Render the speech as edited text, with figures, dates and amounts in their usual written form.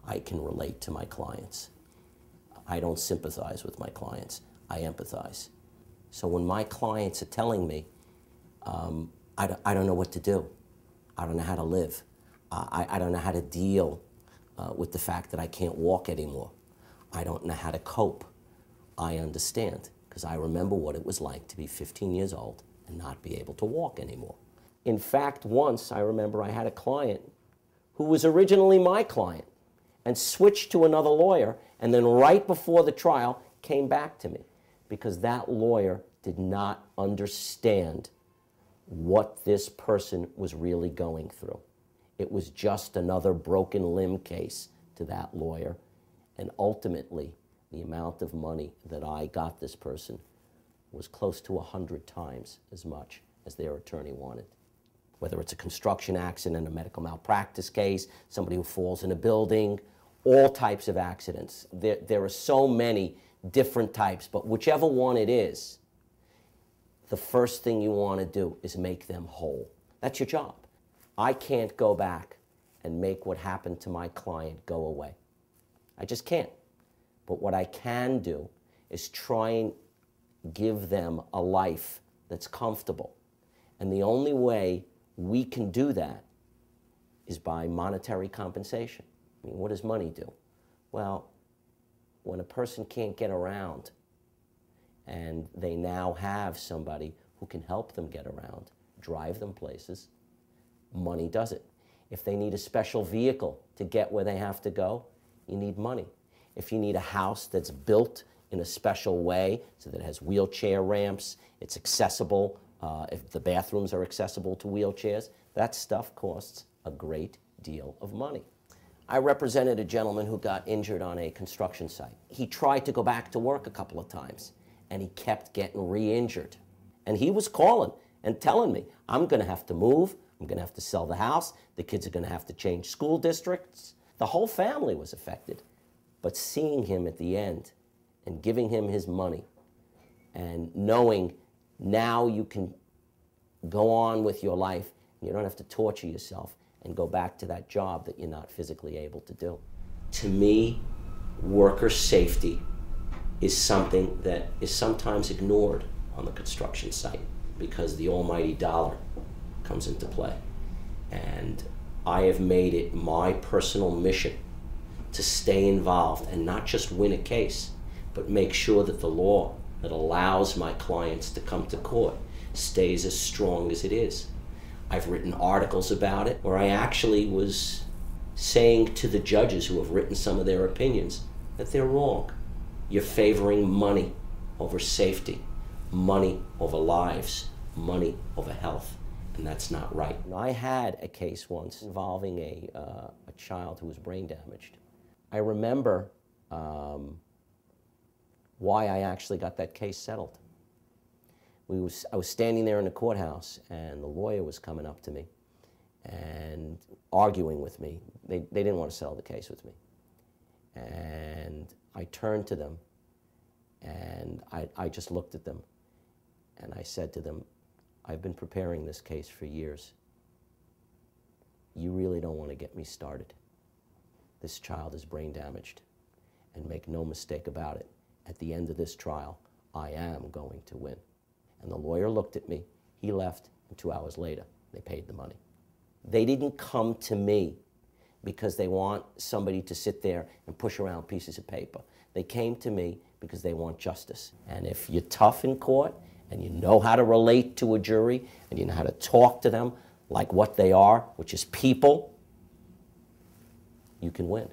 I can relate to my clients. I don't sympathize with my clients. I empathize. So when my clients are telling me, I don't know what to do. I don't know how to live. I don't know how to deal with the fact that I can't walk anymore. I don't know how to cope. I understand, because I remember what it was like to be 15 years old and not be able to walk anymore. In fact, once I remember I had a client who was originally my client and switched to another lawyer, and then right before the trial came back to me because that lawyer did not understand what this person was really going through. It was just another broken limb case to that lawyer, and ultimately the amount of money that I got this person was close to 100 times as much as their attorney wanted. Whether it's a construction accident, a medical malpractice case, somebody who falls in a building, all types of accidents. There are so many different types, but whichever one it is, the first thing you want to do is make them whole. That's your job. I can't go back and make what happened to my client go away. I just can't. But what I can do is try and give them a life that's comfortable. And the only way we can do that is by monetary compensation. I mean, what does money do? Well, when a person can't get around and they now have somebody who can help them get around, drive them places, money does it. If they need a special vehicle to get where they have to go, you need money. If you need a house that's built in a special way so that it has wheelchair ramps, it's accessible, if the bathrooms are accessible to wheelchairs, that stuff costs a great deal of money. I represented a gentleman who got injured on a construction site. He tried to go back to work a couple of times, and he kept getting re-injured. And he was calling and telling me, I'm going to have to move, I'm going to have to sell the house, the kids are going to have to change school districts. The whole family was affected. But seeing him at the end and giving him his money and knowing now you can go on with your life, you don't have to torture yourself and go back to that job that you're not physically able to do. To me, worker safety is something that is sometimes ignored on the construction site because the almighty dollar comes into play. And I have made it my personal mission to stay involved and not just win a case, but make sure that the law that allows my clients to come to court stays as strong as it is. I've written articles about it where I actually was saying to the judges who have written some of their opinions that they're wrong. You're favoring money over safety, money over lives, money over health, and that's not right. I had a case once involving a child who was brain damaged. I remember why I actually got that case settled. I was standing there in the courthouse, and the lawyer was coming up to me and arguing with me. They didn't want to settle the case with me. And I turned to them, and I just looked at them, and I said to them, I've been preparing this case for years. You really don't want to get me started. This child is brain damaged, and make no mistake about it, at the end of this trial, I am going to win. And the lawyer looked at me, he left, and 2 hours later, they paid the money. They didn't come to me because they want somebody to sit there and push around pieces of paper. They came to me because they want justice. And if you're tough in court, and you know how to relate to a jury, and you know how to talk to them like what they are, which is people, you can win.